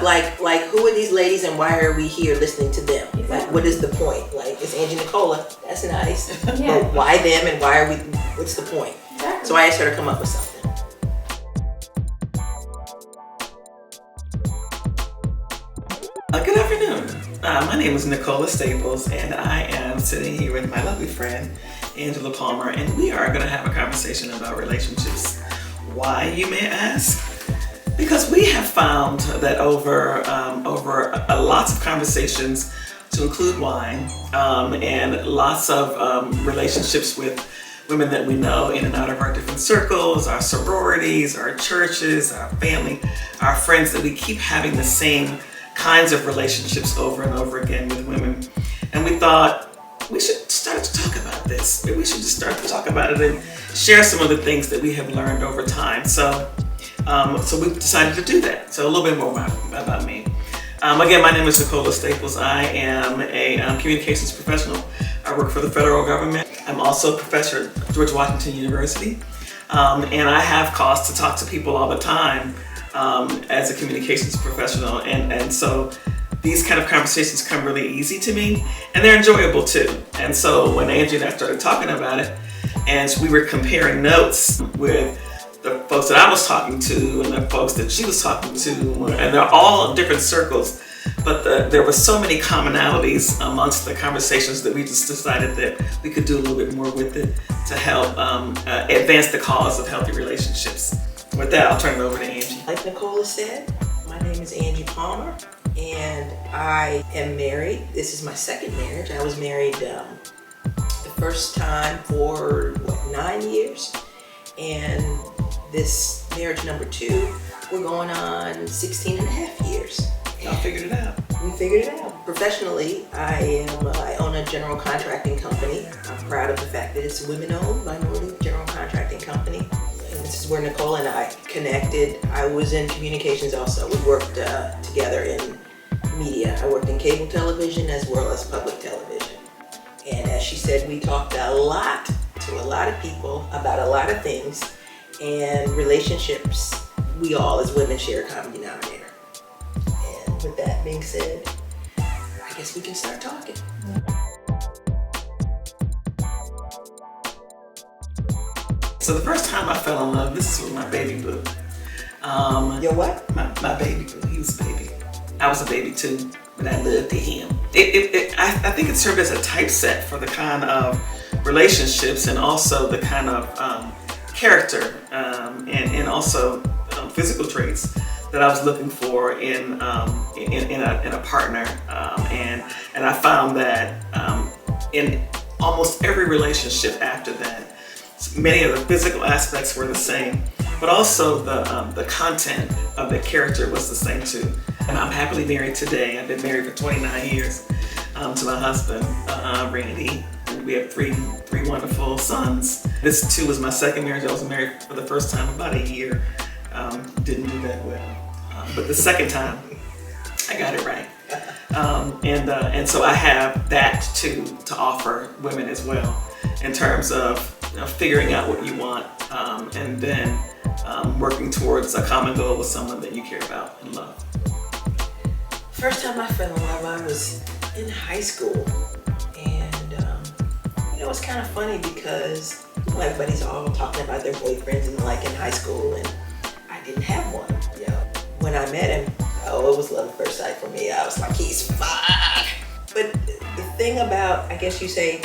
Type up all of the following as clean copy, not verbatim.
like who are these ladies and why are we here listening to them? Exactly. Like, what is the point? Like, it's Angie Necola. That's nice. Yeah. But why them and why are we? What's the point? Exactly. So I asked her to come up with something. Good afternoon. My name is Nicola Staples, and I am sitting here with my lovely friend, Angela Palmer, and we are going to have a conversation about relationships. Why, you may ask? Because we have found that over lots of conversations, to include wine, and lots of relationships with women that we know in and out of our different circles, our sororities, our churches, our family, our friends, that we keep having the same kinds of relationships over and over again with women. And we thought we should start to talk about this. Maybe we should just start to talk about it and share some of the things that we have learned over time. So we decided to do that. So a little bit more about me. Again, my name is Nicola Staples. I am a communications professional. I work for the federal government. I'm also a professor at George Washington University. And I have cause to talk to people all the time as a communications professional. And so these kind of conversations come really easy to me, and they're enjoyable too. And so when Angie and I started talking about it, and we were comparing notes with the folks that I was talking to and the folks that she was talking to, and they're all in different circles, but there were so many commonalities amongst the conversations that we just decided that we could do a little bit more with it to help advance the cause of healthy relationships. With that, I'll turn it over to Angie. Like Nicola said, my name is Angie Palmer, and I am married. This is my second marriage. I was married the first time for 9 years, and this marriage number 2, we're going on 16 and a half years. Y'all figured it out. We figured it out. Professionally, I own a general contracting company. I'm proud of the fact that it's a women-owned minority general contracting company. And this is where Nicola and I connected. I was in communications also. We worked together in media. I worked in cable television as well as public television. And as she said, we talked a lot to a lot of people about a lot of things. And relationships, we all as women share a common denominator. And with that being said, I guess we can start talking. So the first time I fell in love, this is with my baby boo. Your what? My baby boo. He was a baby. I was a baby too, but I loved him. I think it served as a typeset for the kind of relationships and also the kind of character and also physical traits that I was looking for in a partner, and I found that in almost every relationship after that, many of the physical aspects were the same, but also the content of the character was the same too. And I'm happily married today. I've been married for 29 years to my husband, Randy. We have three wonderful sons. This too was my second marriage. I was married for the first time about a year. Didn't do that well. But the second time, I got it right. And so I have that too to offer women as well, in terms of figuring out what you want, and then working towards a common goal with someone that you care about and love. First time I fell in love, I was in high school. And it's kind of funny because everybody's all talking about their boyfriends and like in high school, and I didn't have one. When I met him, it was love at first sight for me. I was like, he's fine. But the thing about, I guess you say,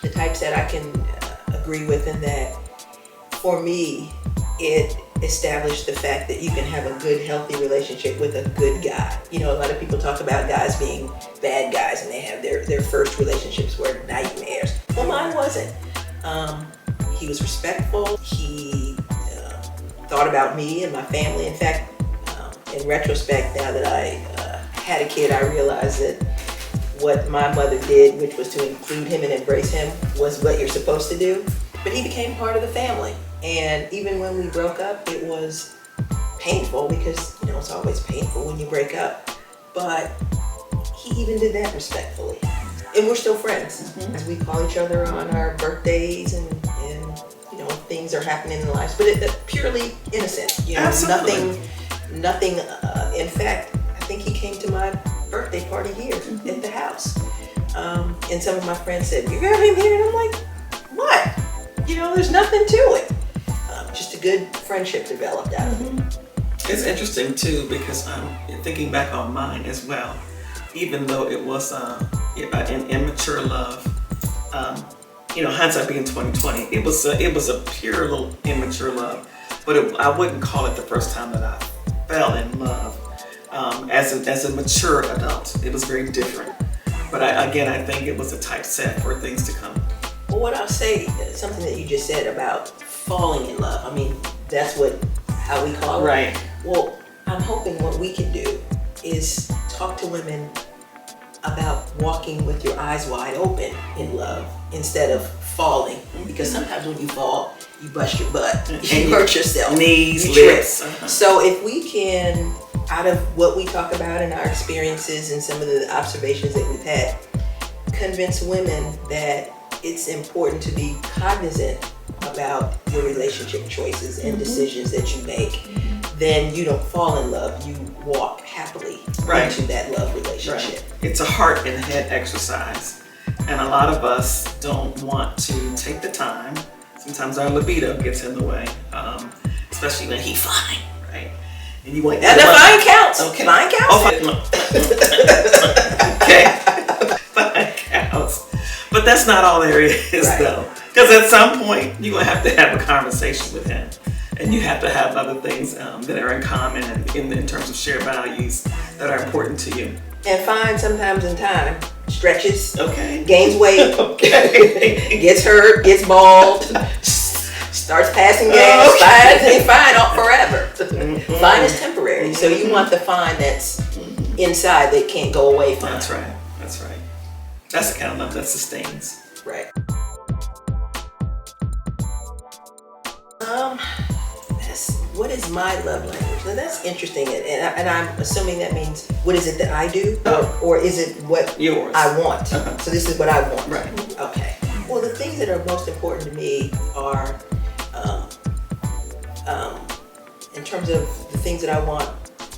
the typeset I can agree with, in that for me, it established the fact that you can have a good, healthy relationship with a good guy. A lot of people talk about guys being bad guys and they have their first relationships were nightmares. Well, mine wasn't. He was respectful. He thought about me and my family. In fact, in retrospect, now that I had a kid, I realized that what my mother did, which was to include him and embrace him, was what you're supposed to do. But he became part of the family. And even when we broke up, it was painful because, it's always painful when you break up. But he even did that respectfully. And we're still friends. Mm-hmm. We call each other on our birthdays and things are happening in lives. But it's purely innocent. Absolutely. Nothing. In fact, think he came to my birthday party here at the house. And some of my friends said, "You got him here?" And I'm like, "What? There's nothing to it." Just a good friendship developed out of it. It's interesting too because thinking back on mine as well, even though it was an immature love, hindsight being 2020, it was a pure little immature love, but I wouldn't call it the first time that I fell in love as a mature adult. It was very different, but I think it was a typeset for things to come. Well, what I'll say, something that you just said about falling in love. I mean, that's how we call it. Right. Well, I'm hoping what we can do is talk to women about walking with your eyes wide open in love instead of falling. Because sometimes when you fall, you bust your butt, you hurt yourself, knees, you trip. lips. So if we can, out of what we talk about in our experiences and some of the observations that we've had, convince women that it's important to be cognizant about your relationship choices and decisions that you make, then you don't fall in love, you walk happily into that love relationship. Right. It's a heart and head exercise, and a lot of us don't want to take the time. Sometimes our libido gets in the way, especially when he's fine, right? And you want and the fine counts. Okay. Fine counts. Oh, okay. Fine counts. But that's not all there is, though. Because at some point, you're going to have a conversation with him. And you have to have other things that are in common and in terms of shared values that are important to you. And fine sometimes in time. Stretches. Okay. Gains weight. Okay. Gets hurt. Gets bald. Starts passing gas. Okay. Fine forever. Fine is temporary. So you want the fine that's inside that can't go away fine. That's right. That's right. That's the kind of love that sustains. Right. What is my love language? Now that's interesting, and I'm assuming that means what is it that I do, or is it what yours I want? So this is what I want. Right. Okay. Well, the things that are most important to me are, in terms of the things that I want,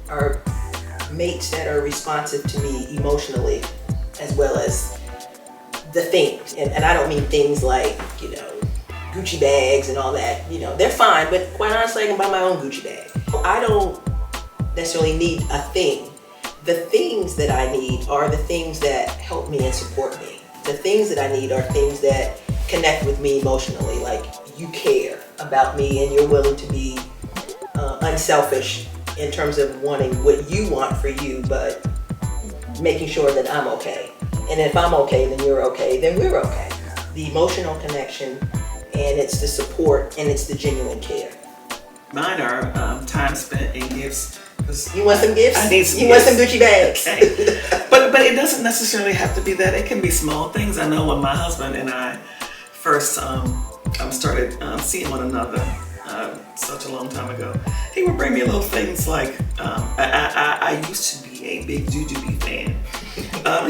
are mates that are responsive to me emotionally, as well as the things, and I don't mean things like Gucci bags and all that, they're fine, but quite honestly, I can buy my own Gucci bag. I don't necessarily need a thing. The things that I need are the things that help me and support me. The things that I need are things that connect with me emotionally, like you care about me and you're willing to be unselfish in terms of wanting what you want for you, but making sure that I'm okay. And if I'm okay, then you're okay, then we're okay. The emotional connection, and it's the support, and it's the genuine care. Mine are time spent in gifts. You want some gifts? I need some You gifts. want some Gucci bags? Okay. But it doesn't necessarily have to be that. It can be small things. I know when my husband and I first started seeing one another such a long time ago, he would bring me little things like, I used to be a big Jujubee fan.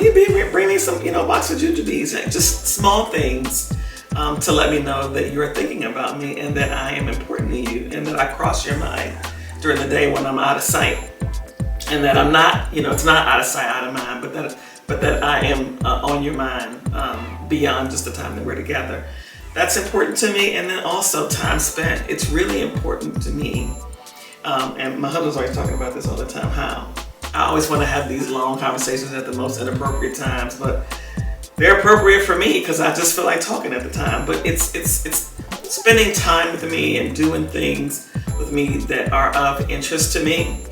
He'd bring me some, box of Jujubes, just small things to let me know that you're thinking about me and that I am important to you and that I cross your mind during the day when I'm out of sight, and that I'm not, it's not out of sight, out of mind, but that I am on your mind beyond just the time that we're together. That's important to me. And then also time spent. It's really important to me. And my husband's always talking about this all the time, how I always want to have these long conversations at the most inappropriate times, but they're appropriate for me because I just feel like talking at the time. But it's spending time with me and doing things with me that are of interest to me.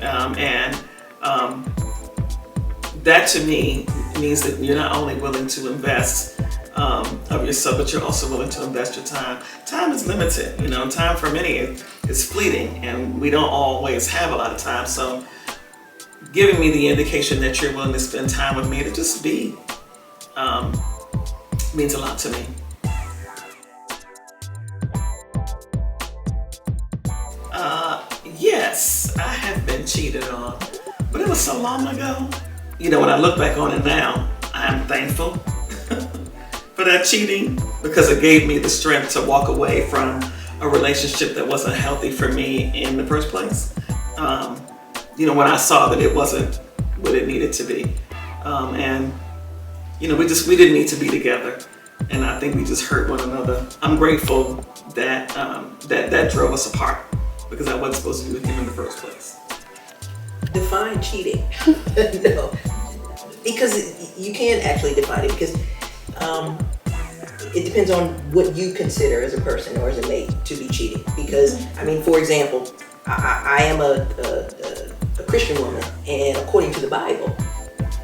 That to me means that you're not only willing to invest of yourself, but you're also willing to invest your time. Time is limited. Time for many is fleeting, and we don't always have a lot of time. So giving me the indication that you're willing to spend time with me to just be means a lot to me. Yes, I have been cheated on, but it was so long ago. When I look back on it now, I'm thankful for that cheating because it gave me the strength to walk away from a relationship that wasn't healthy for me in the first place. When I saw that it wasn't what it needed to be. And you know, we didn't need to be together. And I think we just hurt one another. I'm grateful that that drove us apart, because I wasn't supposed to be with him in the first place. Define cheating. No, because you can't actually define it, because it depends on what you consider as a person or as a mate to be cheating. Because, I mean, for example, I am a Christian woman, and according to the Bible,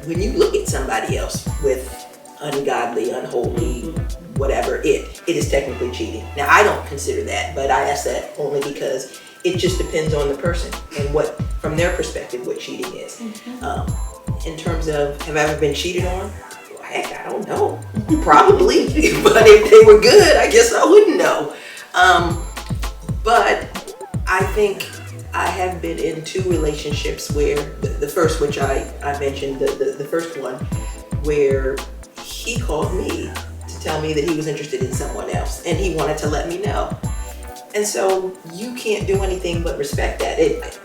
when you look at somebody else with ungodly, unholy, whatever, it is technically cheating. Now, I don't consider that, but I ask that only because it just depends on the person and what, from their perspective, what cheating is. In terms of, have I ever been cheated on? Well, heck, I don't know. Probably, but if they were good, I guess I wouldn't know. But I think I have been in 2 relationships where, the first, which I mentioned, the first one, where he called me to tell me that he was interested in someone else, and he wanted to let me know. And so you can't do anything but respect that.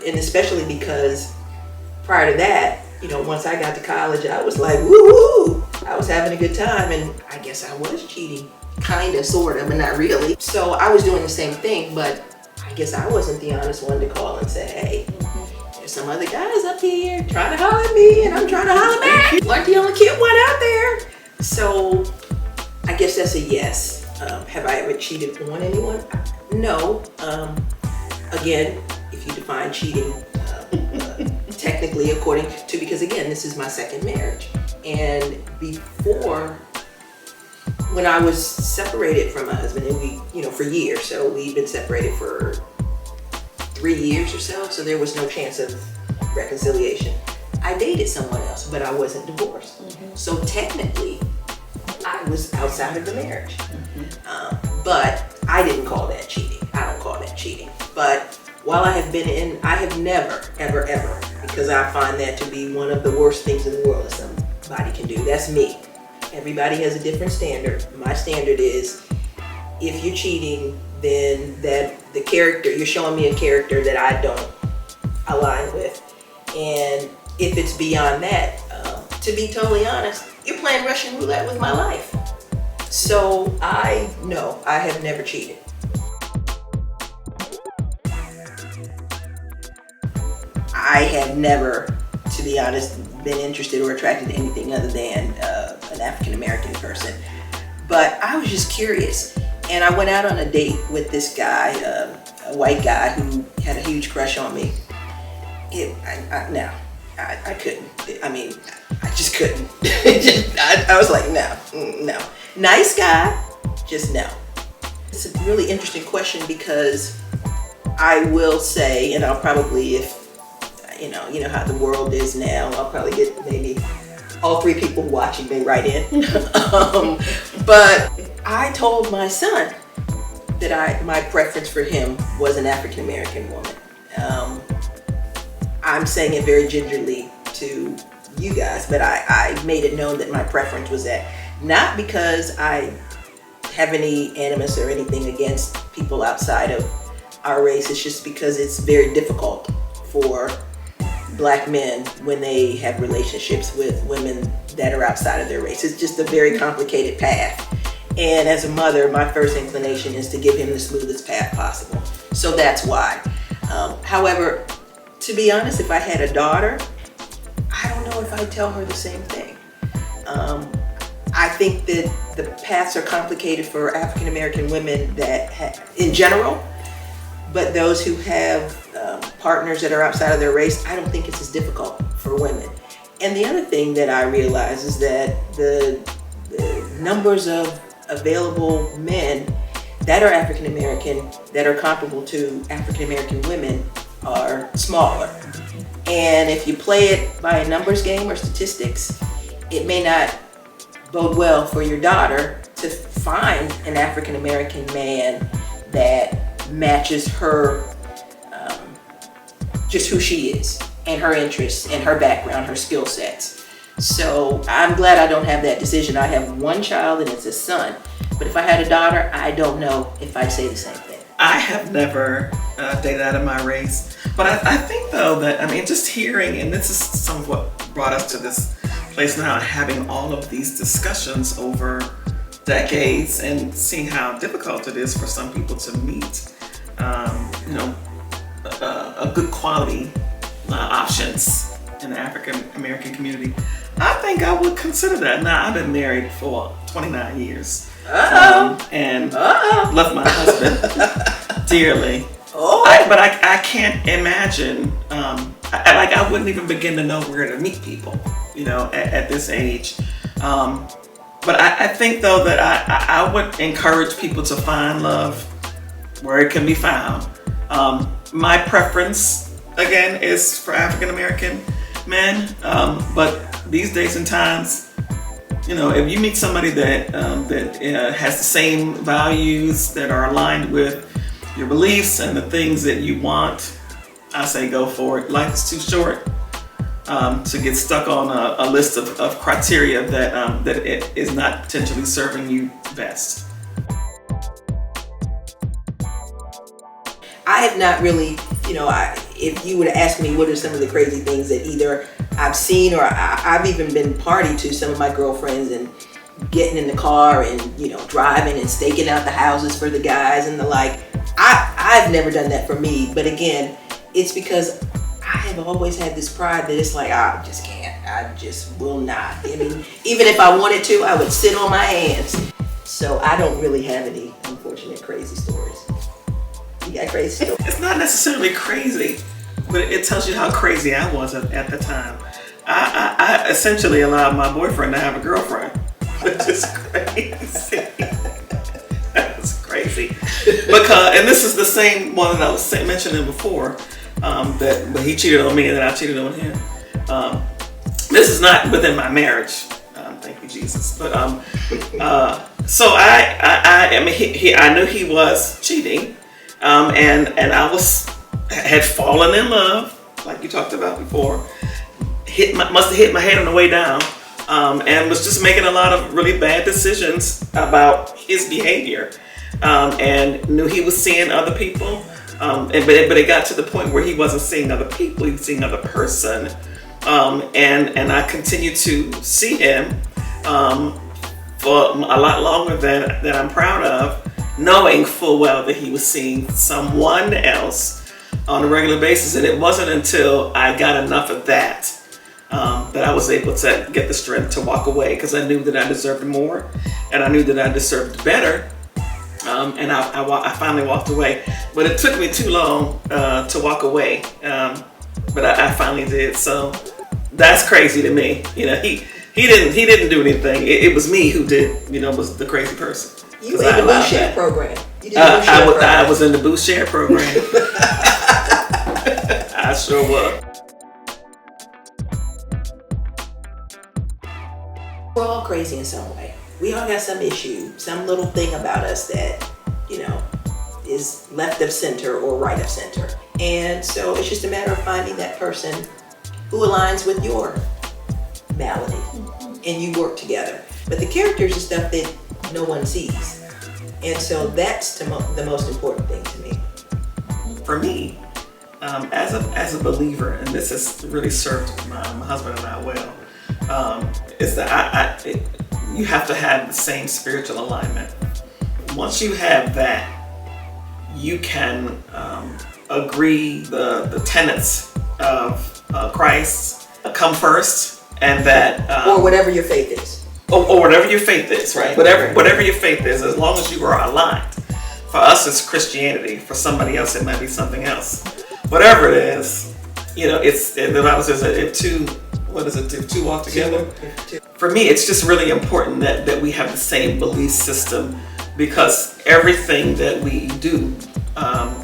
And especially because prior to that, you know, once I got to college, I was like, woo-hoo! I was having a good time, and I guess I was cheating. Kind of, sort of, but not really. So I was doing the same thing, but I guess I wasn't the honest one to call and say, hey, there's some other guys up here trying to holler at me, and I'm trying to holler back. Like the only cute one out there. So I guess that's a yes. Have I ever cheated on anyone? No. Again, if you define cheating technically according to, because again, this is my second marriage. And before, when I was separated from my husband, and we, you know, for years, so we'd been separated for 3 years or so there was no chance of reconciliation. I dated someone else, but I wasn't divorced. So technically, I was outside of the marriage. But I didn't call that cheating. I don't call that cheating. But while I have been in, I have never, ever, ever, because I find that to be one of the worst things in the world that somebody can do. That's me. Everybody has a different standard. My standard is, if you're cheating, then that the character, you're showing me a character that I don't align with. And if it's beyond that, to be totally honest, you're playing Russian roulette with my life. So no, I have never cheated. I have never, to be honest, been interested or attracted to anything other than an African American person. But I was just curious, and I went out on a date with this guy, a white guy who had a huge crush on me. I couldn't. I mean, I just couldn't. I was like, no. Nice guy, just no. It's a really interesting question, because I will say, and I'll probably, if you know how the world is now, I'll probably get maybe all 3 people watching me right in. But I told my son that my preference for him was an African American woman. I'm saying it very gingerly to you guys, but I made it known that my preference was that. Not because I have any animus or anything against people outside of our race. It's just because it's very difficult for Black men when they have relationships with women that are outside of their race. It's just a very complicated path. And as a mother, my first inclination is to give him the smoothest path possible. So that's why. However, to be honest, if I had a daughter, I don't know if I'd tell her the same thing. I think that the paths are complicated for African American women in general, but those who have partners that are outside of their race, I don't think it's as difficult for women. And the other thing that I realize is that the numbers of available men that are African American, that are comparable to African American women, are smaller. And if you play it by a numbers game or statistics, it may not bode well for your daughter to find an African American man that matches her, just who she is, and her interests, and her background, her skill sets. So I'm glad I don't have that decision. I have one child, and it's a son. But if I had a daughter, I don't know if I'd say the same thing. I have never dated out of my race. But I think, though, that, I mean, just hearing, and this is some of what brought us to this place now, having all of these discussions over decades and seeing how difficult it is for some people to meet, a good quality options in the African American community. I think I would consider that. Now, I've been married for 29 years and love my husband dearly. But I can't imagine, I wouldn't even begin to know where to meet people, at this age. But I think, though, that I would encourage people to find love where it can be found. My preference, again, is for African American men. But these days and times, if you meet somebody that has the same values, that are aligned with your beliefs and the things that you want, I say go for it. Life is too short to get stuck on a list of criteria that it is not potentially serving you best. I have not really, if you would ask me what are some of the crazy things that either I've seen or I've even been party to some of my girlfriends and getting in the car and, driving and staking out the houses for the guys and the like. I've never done that for me. But again, it's because I have always had this pride that it's like, I just can't. I just will not. I mean, even if I wanted to, I would sit on my hands. So I don't really have any unfortunate crazy stories. You got crazy stories? It's not necessarily crazy, but it tells you how crazy I was at the time. I essentially allowed my boyfriend to have a girlfriend, which is crazy. That's crazy. Because, and this is the same one that I was mentioning before, but he cheated on me and then I cheated on him. This is not within my marriage. Thank you, Jesus. But so I knew he was cheating, and I had fallen in love, like you talked about before. Must have hit my head on the way down, and was just making a lot of really bad decisions about his behavior, and knew he was seeing other people, but it got to the point where he wasn't seeing other people; he was seeing another person, and I continued to see him for a lot longer than I'm proud of, knowing full well that he was seeing someone else on a regular basis, and it wasn't until I got enough of that that I was able to get the strength to walk away, because I knew that I deserved more and I knew that I deserved better, and I finally walked away. But it took me too long to walk away, but I finally did. So that's crazy to me. He didn't do anything. It was me who did. Was the crazy person. You were in the Boost Share program. You did the Boost Share program. I was in the Boost Share program. I sure was. We're all crazy in some way. We all got some issue, some little thing about us that, is left of center or right of center. And so it's just a matter of finding that person who aligns with your malady, and you work together. But the characters are stuff that no one sees. And so that's the most important thing to me. For me, as a believer, and this has really served my husband and I well, is that you have to have the same spiritual alignment. Once you have that, you can agree the tenets of Christ come first, and that or whatever your faith is. Or whatever your faith is, right? Whatever your faith is, as long as you are aligned. For us, it's Christianity. For somebody else, it might be something else. Whatever it is, it's the Bible says that if two walk together. For me, it's just really important that we have the same belief system, because everything that we do,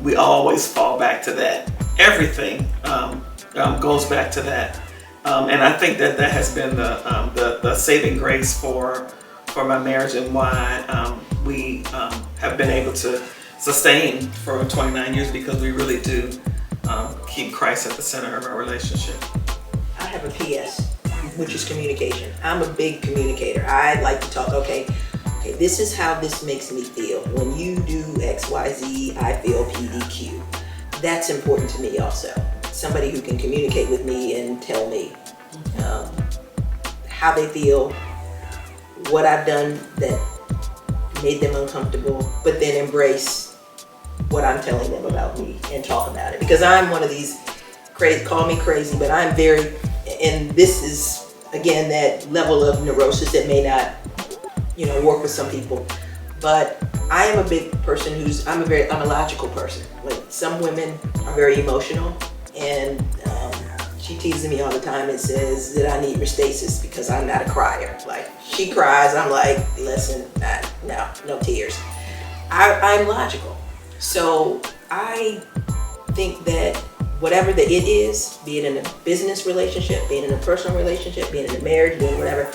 we always fall back to that. Everything goes back to that. And I think that has been the saving grace for my marriage, and why we have been able to sustain for 29 years, because we really do keep Christ at the center of our relationship. I have a PS, which is communication. I'm a big communicator. I like to talk, okay, this is how this makes me feel. When you do X, Y, Z, I feel PDQ. That's important to me also. Somebody who can communicate with me and tell me how they feel, what I've done that made them uncomfortable, but then embrace what I'm telling them about me and talk about it. Because I'm one of these crazy, call me crazy, but I'm very, and this is again that level of neurosis that may not, work with some people. But I am a big person I'm a logical person. Like some women are very emotional, and she teases me all the time and says that I need Restasis because I'm not a crier. Like she cries, I'm like, listen, no tears. I'm logical. So I think that whatever the it is, be it in a business relationship, be it in a personal relationship, be it in a marriage, be it whatever,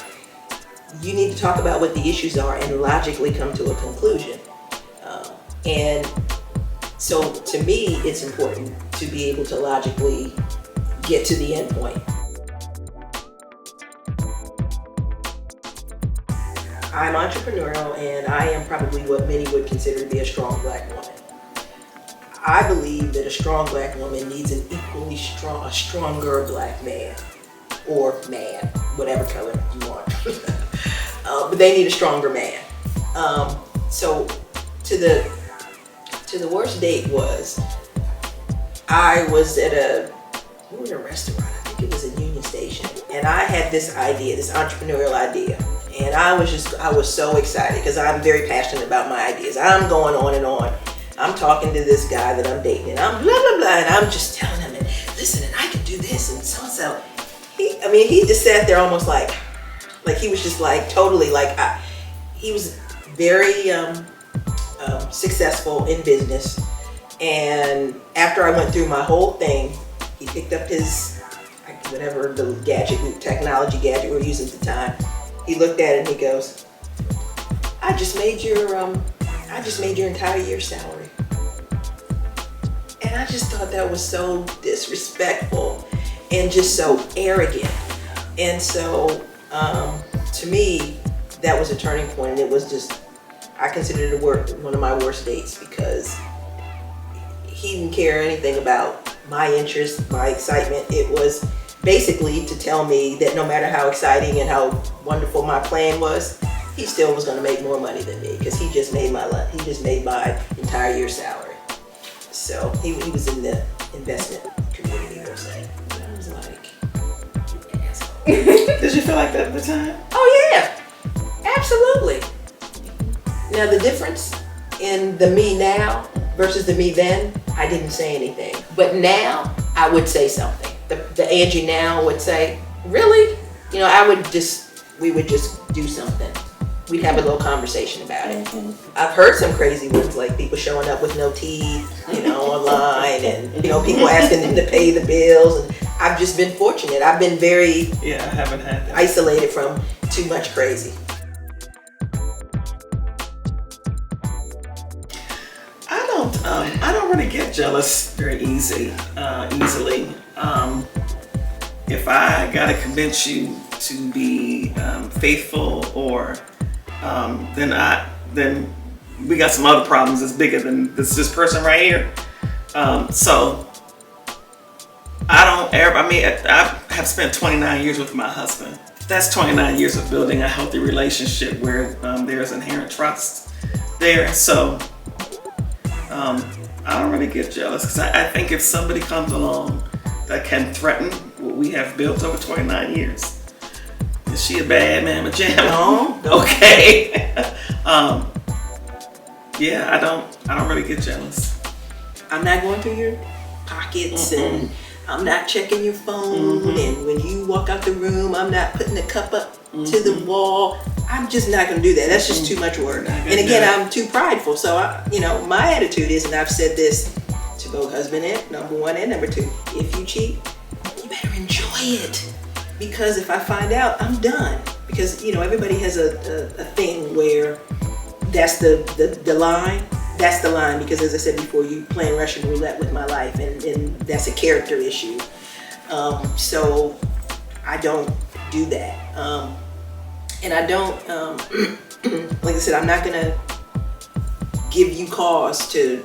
you need to talk about what the issues are and logically come to a conclusion. And so to me, it's important to be able to logically get to the end point. I'm entrepreneurial, and I am probably what many would consider to be a strong Black woman. I believe that a strong Black woman needs a stronger Black man, or man, whatever color you want. But they need a stronger man. So to the worst date was, I was at a restaurant, I think it was in Union Station, and I had this idea, this entrepreneurial idea, and I was so excited because I'm very passionate about my ideas. I'm going on and on. I'm talking to this guy that I'm dating, and I'm blah blah blah, and I'm just telling him, and listen, and I can do this, and so and so. He just sat there almost like he was just like totally like he was very successful in business. And after I went through my whole thing, he picked up his whatever the technology gadget we were using at the time. He looked at it and he goes, I just made your entire year's salary. And I just thought that was so disrespectful and just so arrogant. And so to me, that was a turning point, and it was just, I considered it one of my worst dates because he didn't care anything about my interest, my excitement. It was basically to tell me that no matter how exciting and how wonderful my plan was, he still was going to make more money than me because he just made my entire year's salary. So he was in the investment community, per se. And I was like, you asshole. Did you feel like that at the time? Oh yeah, absolutely. Now the difference in the me now versus the me then, I didn't say anything. But now I would say something. The Angie now would say, really? We would just do something. We'd have a little conversation about it. Mm-hmm. I've heard some crazy ones, like people showing up with no teeth, online, and people asking them to pay the bills. And I've just been fortunate. I've been very I haven't had that. Isolated from too much crazy. I don't really get jealous very easily. If I gotta convince you to be faithful, or then we got some other problems that's bigger than this person right here. So I have spent 29 years with my husband. That's 29 years of building a healthy relationship where there's inherent trust there. So I don't really get jealous because I think if somebody comes along that can threaten what we have built over 29 years, is she a bad mamma jamma? No. Okay. I don't really get jealous. I'm not going through your pockets, and I'm not checking your phone, and when you walk out the room, I'm not putting the cup up to the wall. I'm just not going to do that. That's just too much work. And again, I'm too prideful. So, my attitude is, and I've said this to both husband and number one and number two, if you cheat, you better enjoy it. Because if I find out, I'm done. Because, everybody has a thing where that's the line. That's the line, because as I said before, you playing Russian roulette with my life, and that's a character issue. So I don't do that. And I don't, like I said, I'm not gonna give you cause to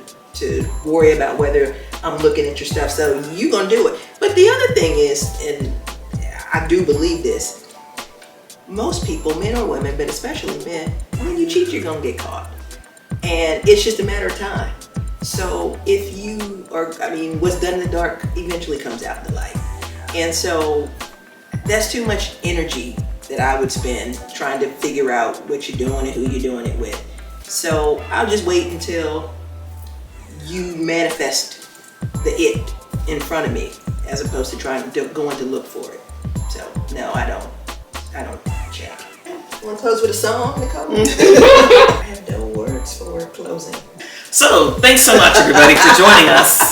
worry about whether I'm looking at your stuff. So you're gonna do it. But the other thing is, and I do believe this, most people, men or women, but especially men, when you cheat, you're gonna get caught. And it's just a matter of time. So if you are, what's done in the dark eventually comes out in the light. And so that's too much energy that I would spend trying to figure out what you're doing and who you're doing it with. So I'll just wait until you manifest the it in front of me, as opposed to going to look for it. So no, I don't check. You want to close with a song, Nicole? I have no words for closing. So thanks so much, everybody, for joining us